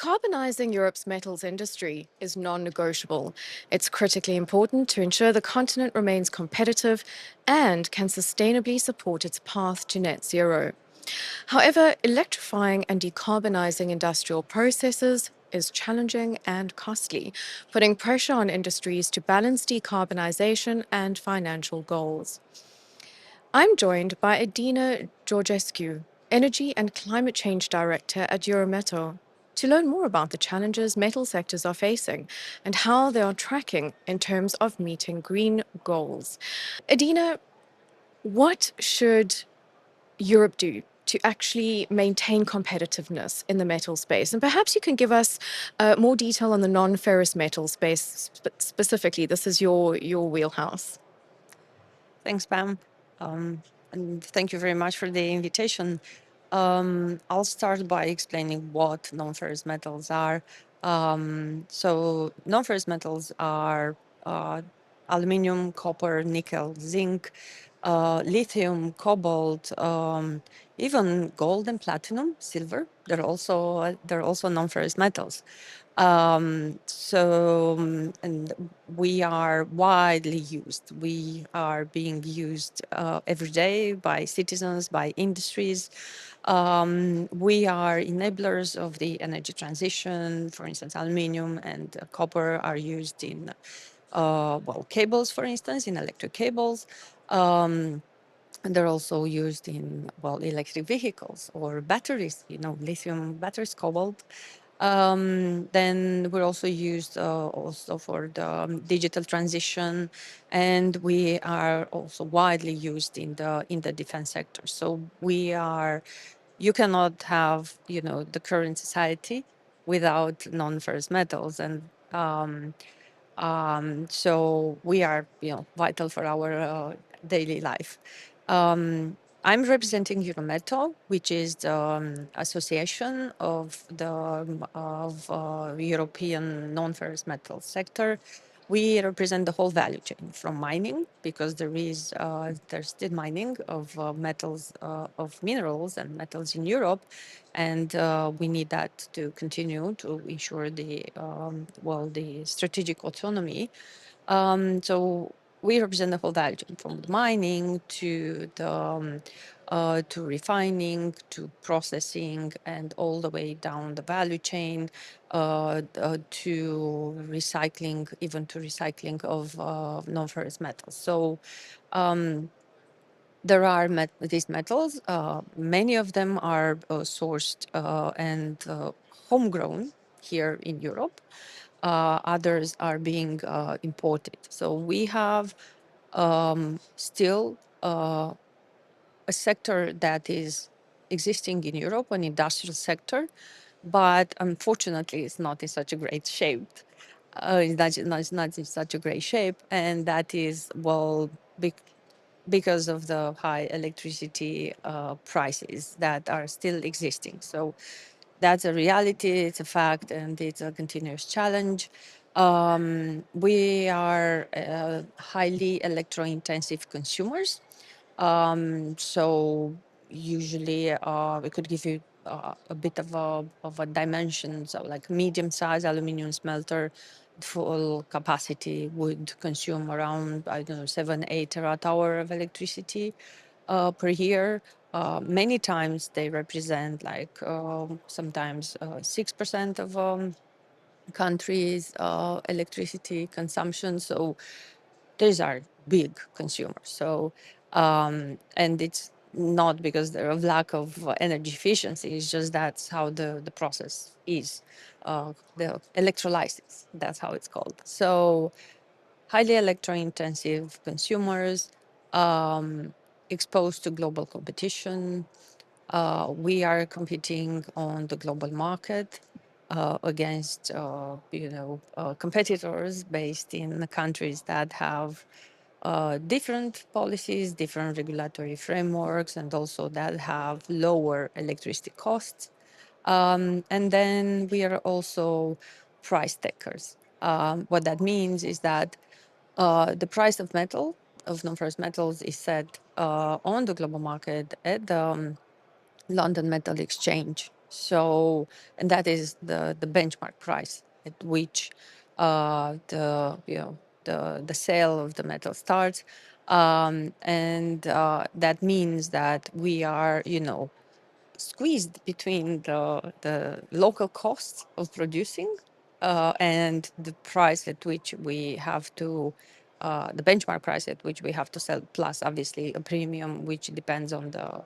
Decarbonising Europe's metals industry is non-negotiable. It's critically important to ensure the continent remains competitive and can sustainably support its path to net zero. However, electrifying and decarbonising industrial processes is challenging and costly, putting pressure on industries to balance decarbonisation and financial goals. I'm joined by Adina Georgescu, Energy and Climate Change Director at Eurometaux, to learn more about the challenges metal sectors are facing and how they are tracking in terms of meeting green goals. Adina, what should Europe do to actually maintain competitiveness in the metal space? And perhaps you can give us more detail on the non-ferrous metal space specifically. This is your wheelhouse. Thanks, Pam. And thank you very much for the invitation. I'll start by explaining what non-ferrous metals are. So non-ferrous metals are aluminium, copper, nickel, zinc, lithium, cobalt, even gold and platinum, silver. They're also non-ferrous metals. And we are widely used. We are being used every day by citizens, by industries. We are enablers of the energy transition. For instance, aluminium and copper are used in, cables, for instance, in electric cables. And they're also used in, electric vehicles or batteries, lithium batteries, cobalt. Then we're also used also for the digital transition, and we are also widely used in the defense sector. So you cannot have, the current society without non-ferrous metals, and so we are, vital for our daily life. I'm representing Eurometaux, which is the association of the European non-ferrous metal sector. We represent the whole value chain from mining, because there's still mining of metals, of minerals and metals in Europe, and we need that to continue to ensure the strategic autonomy. So we represent the whole value chain, from the mining to refining, to processing, and all the way down the value chain to recycling, even to recycling of non-ferrous metals. So there are these metals. Many of them are sourced and homegrown here in Europe. Others are being imported. So we have still a sector that is existing in Europe, an industrial sector, but unfortunately it's not in such a great shape. It's not in such a great shape, and that is, because of the high electricity prices that are still existing. So that's a reality, it's a fact, and it's a continuous challenge. We are highly electro-intensive consumers. So usually we could give you a bit of a dimension. So like medium-sized aluminum smelter, full capacity would consume around, 7-8 terawatt-hour of electricity per year. Many times they represent sometimes 6% of countries' electricity consumption. So these are big consumers. So, and it's not because they're of lack of energy efficiency, it's just that's how the process is. The electrolysis, that's how it's called. So highly electro-intensive consumers, exposed to global competition. We are competing on the global market against, competitors based in countries that have different policies, different regulatory frameworks, and also that have lower electricity costs. And then we are also price takers. What that means is that the price of non-ferrous metals, is set on the global market at the London Metal Exchange. So, and that is the benchmark price at which the sale of the metal starts, and that means that we are squeezed between the local costs of producing and the price at which we have to, the benchmark price at which we have to sell, plus obviously a premium, which depends on the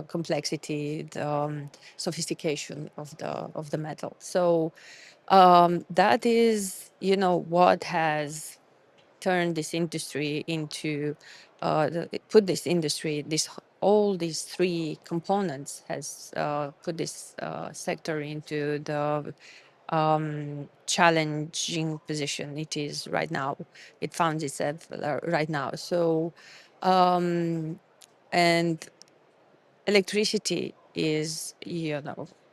complexity, the sophistication of the metal. So that is, what has turn this industry into put this industry all these three components has put this sector into the challenging position it is right now. It found itself right now. So and electricity is,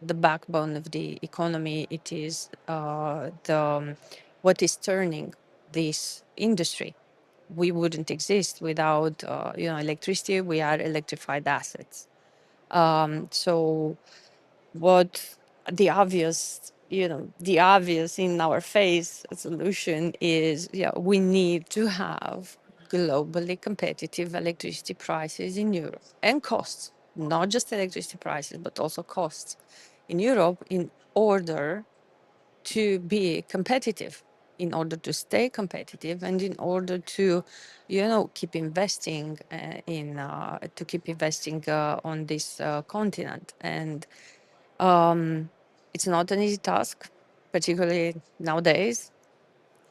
the backbone of the economy. It is what is turning this industry. We wouldn't exist without, electricity. We are electrified assets. So what the obvious in our face solution is, we need to have globally competitive electricity prices in Europe and costs, not just electricity prices, but also costs in Europe in order to be competitive, in order to stay competitive, and in order to, keep investing on this continent. And it's not an easy task, particularly nowadays,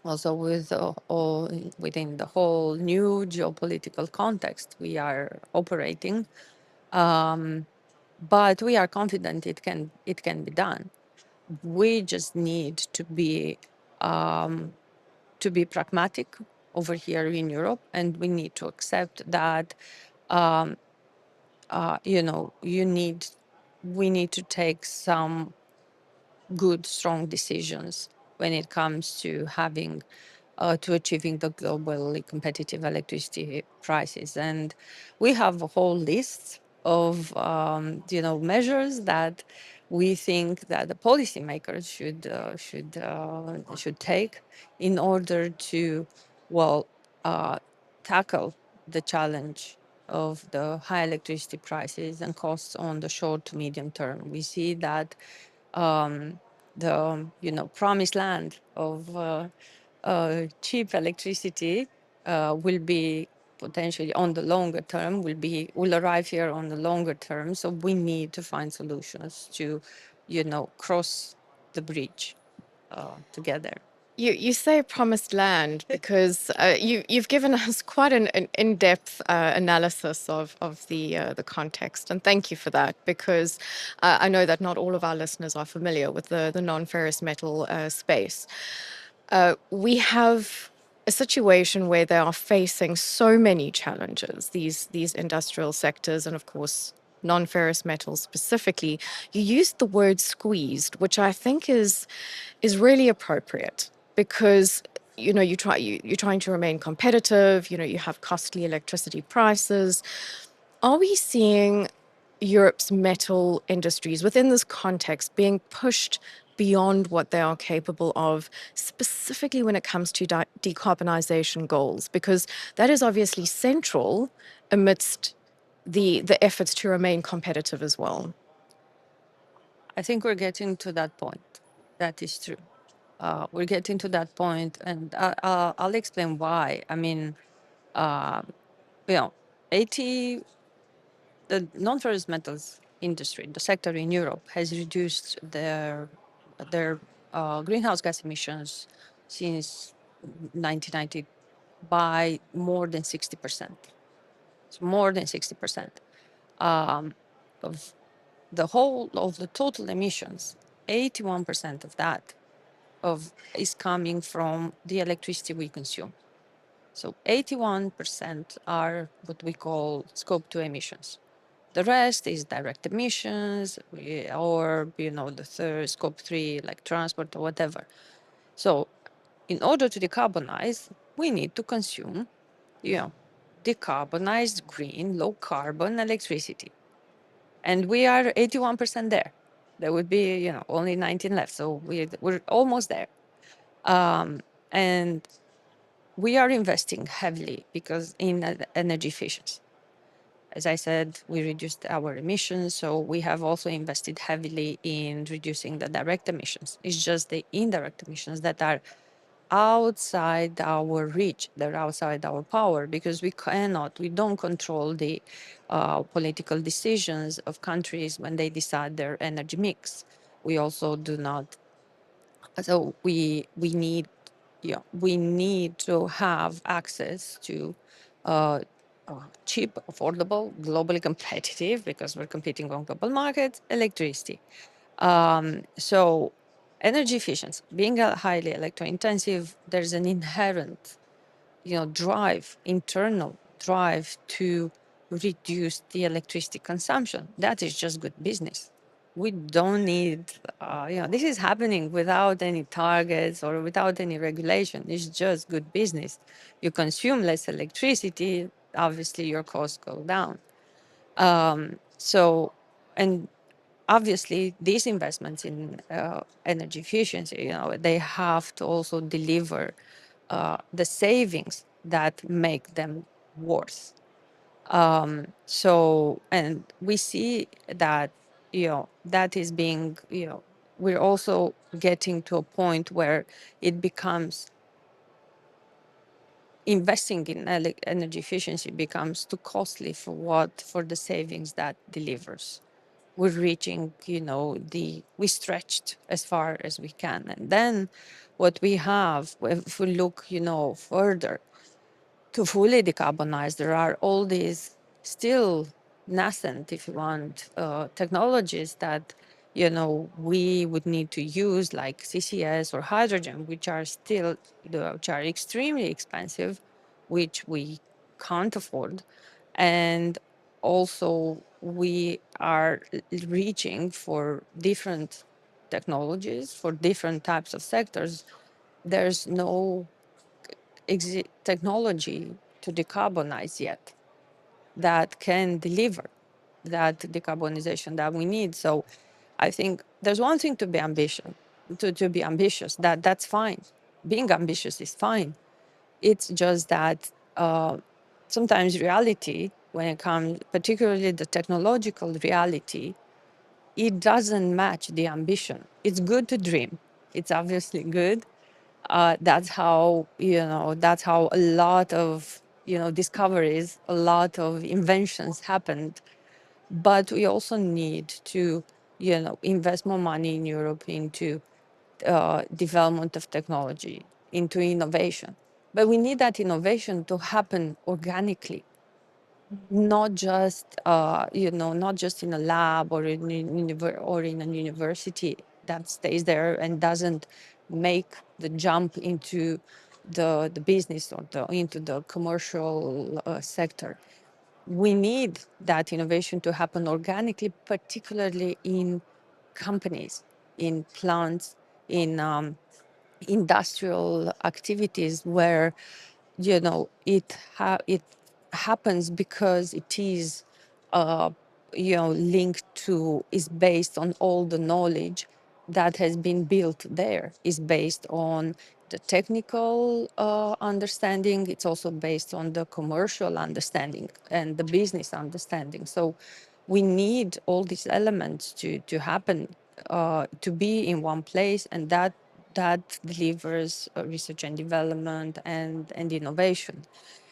also with all within the whole new geopolitical context we are operating. But we are confident it can be done. We just need to be pragmatic over here in Europe, and we need to accept that we need to take some good, strong decisions when it comes to achieving the globally competitive electricity prices. And we have a whole list of measures that we think that the policymakers should take in order to, well, tackle the challenge of the high electricity prices and costs on the short to medium term. We see that the promised land of cheap electricity will be potentially on the longer term, will arrive here on the longer term. So we need to find solutions to cross the bridge together. You say promised land because you've given us quite an in-depth analysis of the context, and thank you for that, because I know that not all of our listeners are familiar with the non-ferrous metal space. We have a situation where they are facing so many challenges, these industrial sectors, and of course non-ferrous metals specifically. You used the word squeezed, which I think is really appropriate, because you're trying to remain competitive. You have costly electricity prices. Are we seeing Europe's metal industries within this context being pushed beyond what they are capable of, specifically when it comes to decarbonisation goals? Because that is obviously central amidst the efforts to remain competitive as well. I think we're getting to that point. That is true. We're getting to that point, and I'll explain why. I mean, uh, 80 the non-ferrous metals industry, the sector in Europe, has reduced their greenhouse gas emissions since 1990 by more than 60%. So more than 60% of the total emissions. 81% of that is coming from the electricity we consume. So 81% are what we call scope 2 emissions. The rest is direct emissions, or the third scope 3, like transport or whatever. So in order to decarbonize, we need to consume, decarbonized green, low carbon electricity. And we are 81% there. There would be, only 19 left. So we're almost there. And we are investing heavily because in energy efficiency. As I said, we reduced our emissions. So we have also invested heavily in reducing the direct emissions. It's just the indirect emissions that are outside our reach, they're outside our power, because we don't control the political decisions of countries when they decide their energy mix. We also do not, so we need to have access to uh, cheap, affordable, globally competitive, because we're competing on global markets, electricity. So energy efficiency, being a highly electro-intensive, there's an inherent, drive, internal drive to reduce the electricity consumption. That is just good business. We don't need, this is happening without any targets or without any regulation. It's just good business. You consume less electricity, obviously your costs go down. So, and obviously these investments in energy efficiency, they have to also deliver the savings that make them worse. So, and we see that, that is being, we're also getting to a point where it becomes investing in energy efficiency becomes too costly for the savings that delivers. We're reaching, we stretched as far as we can. And then what we have, if we look, further to fully decarbonize, there are all these still nascent, if you want, technologies that, we would need to use, like CCS or hydrogen, which are still, which are extremely expensive, which we can't afford. And also we are reaching for different technologies for different types of sectors. There's no technology to decarbonize yet that can deliver that decarbonization that we need. So I think there's one thing to be ambitious, to be ambitious. That's fine. Being ambitious is fine. It's just that sometimes reality, when it comes, particularly the technological reality, it doesn't match the ambition. It's good to dream. It's obviously good. That's how a lot of discoveries, a lot of inventions happened. But we also need to invest more money in Europe into development of technology, into innovation. But we need that innovation to happen organically, not just not just in a lab or in a university that stays there and doesn't make the jump into the business or into the commercial sector. We need that innovation to happen organically, particularly in companies, in plants, in industrial activities where it happens because it is linked to, is based on all the knowledge that has been built there, is based on the technical understanding. It's also based on the commercial understanding and the business understanding. So we need all these elements to happen, to be in one place, and that delivers research and development and innovation.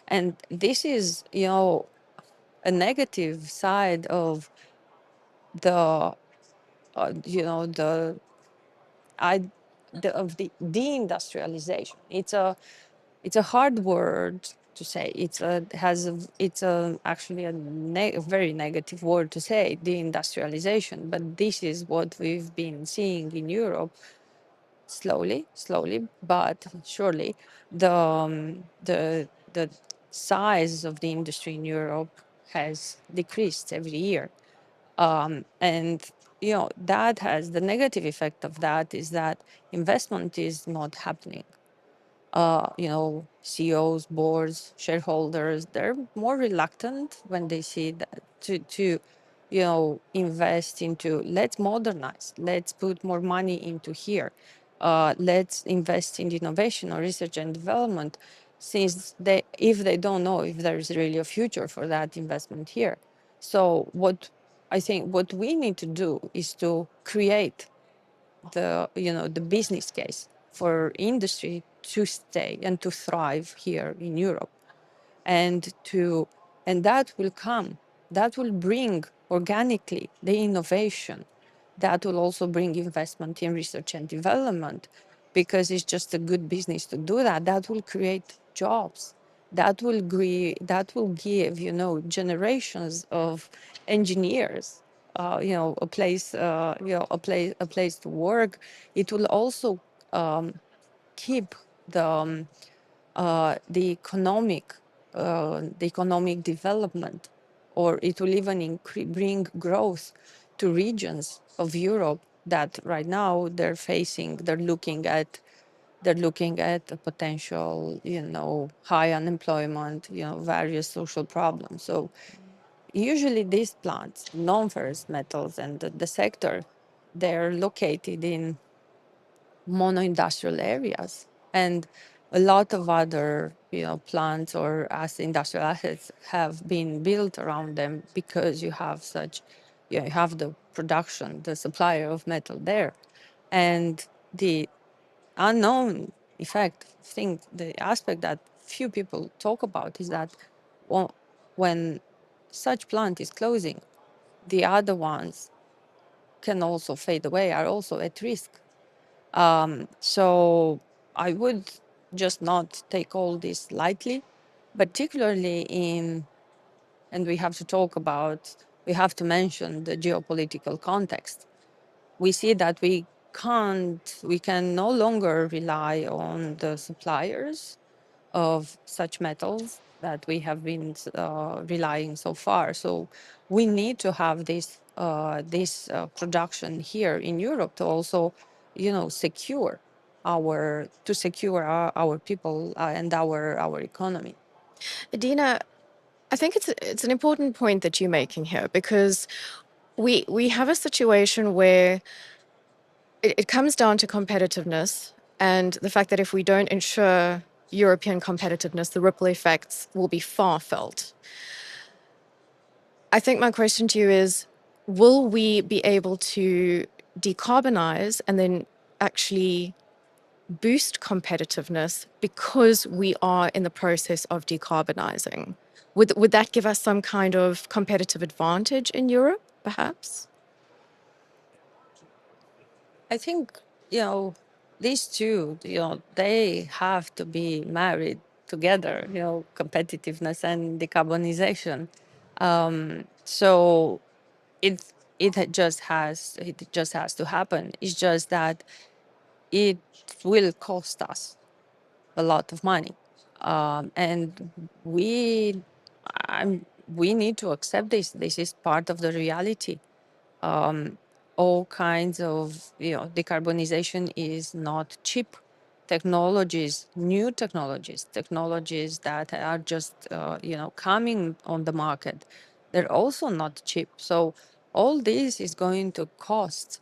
And this is, a negative side of the, the I of the deindustrialization. It's a hard word to say. It's actually a very negative word to say, deindustrialization. But this is what we've been seeing in Europe, slowly, but surely. The size of the industry in Europe has decreased every year. And that has the negative effect of that is that investment is not happening. CEOs, boards, shareholders, they're more reluctant when they see that to invest into, let's modernize, let's put more money into here, let's invest in innovation or research and development, since if they don't know if there is really a future for that investment here. So I think what we need to do is to create the business case for industry to stay and to thrive here in Europe, and that will come, that will bring organically the innovation, that will also bring investment in research and development, because it's just a good business to do that. That will create jobs, that will give generations of engineers a place to work. It will also keep the economic development, or it will even bring growth to regions of Europe that right now they're looking at a potential, high unemployment, various social problems. So usually these plants, non-ferrous metals and the sector, they're located in mono-industrial areas, and a lot of other plants or as industrial assets have been built around them, because you have the production, the supplier of metal there. And the unknown effect, I think the aspect that few people talk about, is that when such plant is closing, the other ones can also fade away, are also at risk. So I would just not take all this lightly, particularly and we have to mention the geopolitical context. We see that we can no longer rely on the suppliers of such metals that we have been relying so far. So we need to have this production here in Europe to also, secure our people and our economy. Adina, I think it's an important point that you're making here, because we have a situation where it comes down to competitiveness, and the fact that if we don't ensure European competitiveness, the ripple effects will be far felt. I think my question to you is, will we be able to decarbonize and then actually boost competitiveness because we are in the process of decarbonizing? Would that give us some kind of competitive advantage in Europe, perhaps? I think, these two, they have to be married together, competitiveness and decarbonization. So it it just has to happen. It's just that it will cost us a lot of money, and we need to accept this. This is part of the reality. All kinds of, decarbonization is not cheap. New technologies that are just, coming on the market, they're also not cheap. So all this is going to cost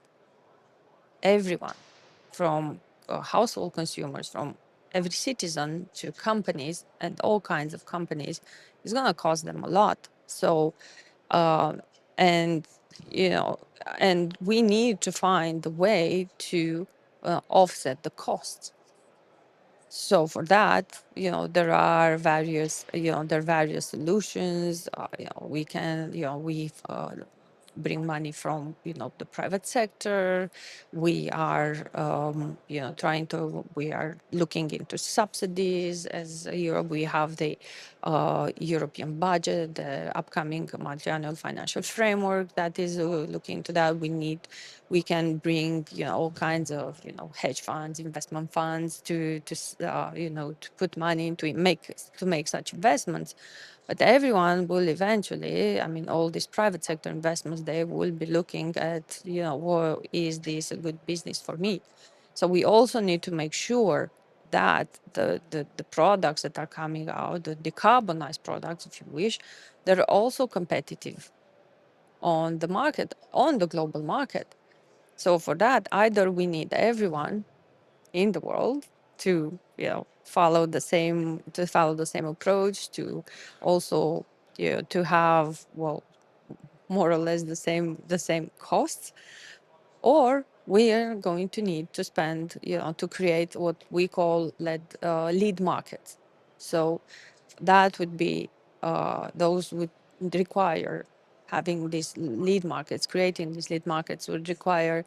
everyone, from household consumers, from every citizen to companies and all kinds of companies. It's going to cost them a lot. So, uh, and you know, and we need to find a way to offset the costs. So for that, there are various solutions. We can, bring money from, the private sector. We are, we are looking into subsidies. As Europe, we have the European budget, the upcoming multi-annual financial framework that is looking into that. We can bring, all kinds of, hedge funds, investment funds to put money into make such investments. But everyone will eventually, I mean, all these private sector investments, they will be looking at, well, is this a good business for me? So we also need to make sure that the products that are coming out, the decarbonized products, if you wish, they're also competitive. on the market, on the global market. So for that, either we need everyone in the world to follow the same approach, to also to have, well, more or less the same costs, or we are going to need to spend, to create what we call lead markets. So that would be, those would require having these lead markets, creating these lead markets would require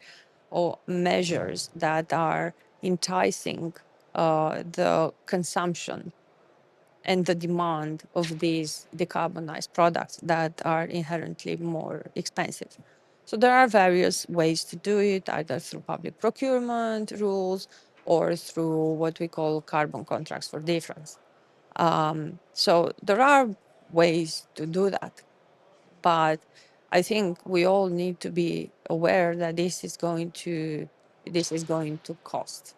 or measures that are enticing the consumption and the demand of these decarbonized products that are inherently more expensive. So there are various ways to do it, either through public procurement rules or through what we call carbon contracts for difference. So there are ways to do that, but I think we all need to be aware that this is going to cost.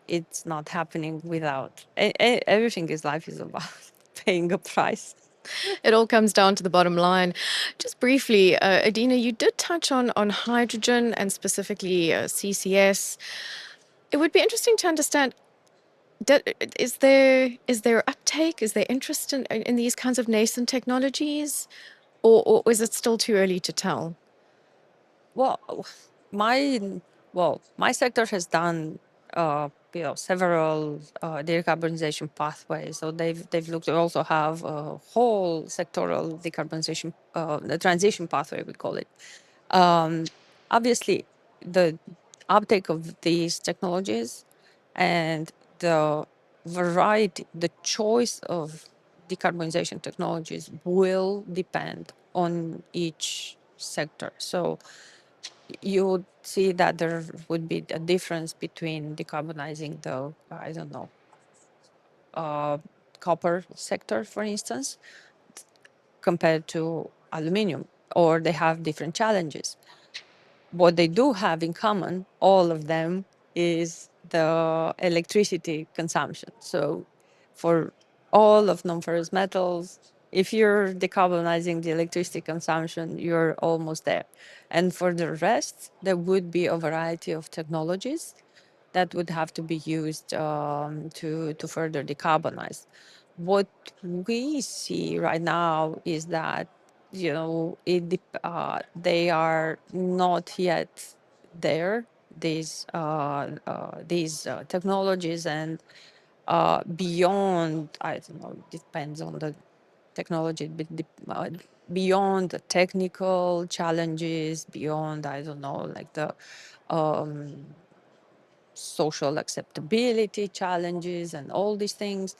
It's not happening without everything. Is life is about paying a price. It all comes down to the bottom line. Just briefly, Adina, you did touch on hydrogen and specifically CCS. It would be interesting to understand. Is there uptake? Is there interest in these kinds of nascent technologies, or is it still too early to tell? Well, my my sector has done several decarbonization pathways. So they've looked. They also have a whole sectoral decarbonization, the transition pathway we call it. Obviously, the uptake of these technologies and the variety, the choice of decarbonization technologies will depend on each sector. So you would see that there would be a difference between decarbonizing the, I don't know, copper sector, for instance, compared to aluminium, or they have different challenges. What they do have in common, all of them, is the electricity consumption. So for all of non-ferrous metals, if you're decarbonizing the electricity consumption, you're almost there. And for the rest, there would be a variety of technologies that would have to be used to further decarbonize. What we see right now is that they are not yet there. These technologies, and beyond, I don't know, depends on the technology, but beyond the technical challenges, beyond, I don't know, like the social acceptability challenges and all these things.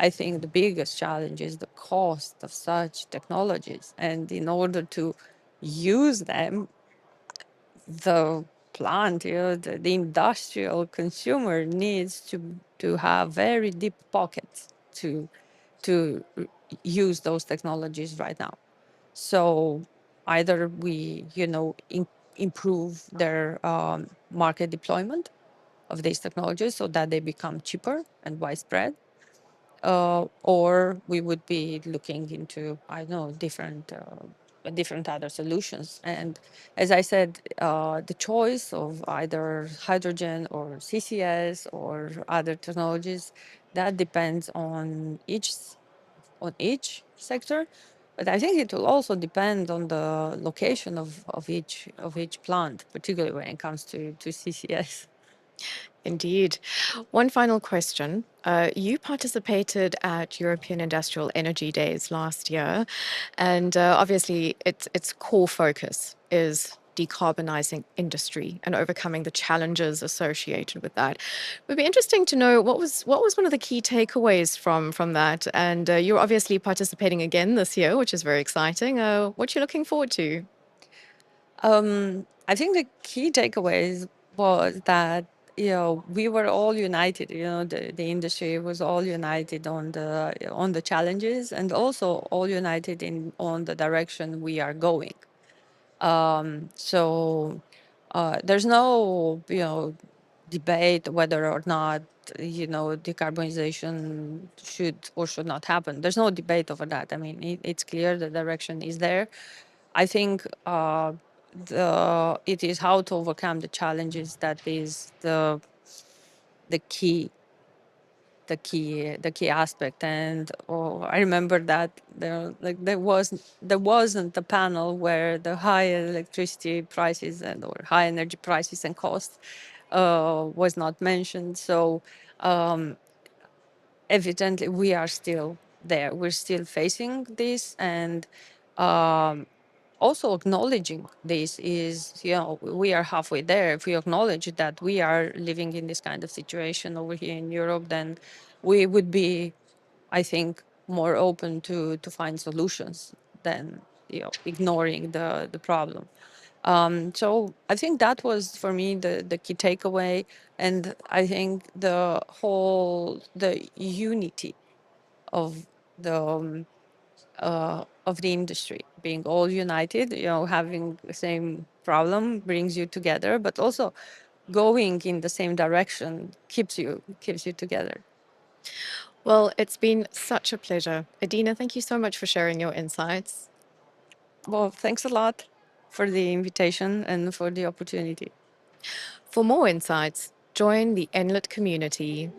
I think the biggest challenge is the cost of such technologies. And in order to use them, the plant, the industrial consumer needs to have very deep pockets to use those technologies right now. So either we, improve their market deployment of these technologies so that they become cheaper and widespread, or we would be looking into, I don't know, different other solutions. And as I said, the choice of either hydrogen or CCS or other technologies, that depends on each sector. But I think it will also depend on the location of each plant, particularly when it comes to CCS. Indeed. One final question. You participated at European Industrial Energy Days last year, and obviously its core focus is decarbonizing industry and overcoming the challenges associated with that. It would be interesting to know what was one of the key takeaways from that. And you're obviously participating again this year, which is very exciting. What you're looking forward to? I think the key takeaways was that we were all united. The industry was all united on the challenges, and also all united in on the direction we are going. So there's no debate whether or not decarbonization should or should not happen. There's no debate over that. I mean, it's clear the direction is there. I think it is how to overcome the challenges that is the key the key aspect. And I remember that there wasn't a panel where the high electricity prices and or high energy prices and costs was not mentioned. So evidently we are still there. We're still facing this, and also acknowledging this is, we are halfway there. If we acknowledge that we are living in this kind of situation over here in Europe, then we would be, I think, more open to find solutions than ignoring the problem. So I think that was for me the key takeaway, and I think the unity of the industry being all united, having the same problem brings you together, but also going in the same direction keeps you together. Well, it's been such a pleasure. Adina, thank you so much for sharing your insights. Well, thanks a lot for the invitation and for the opportunity. For more insights, join the Enlit community.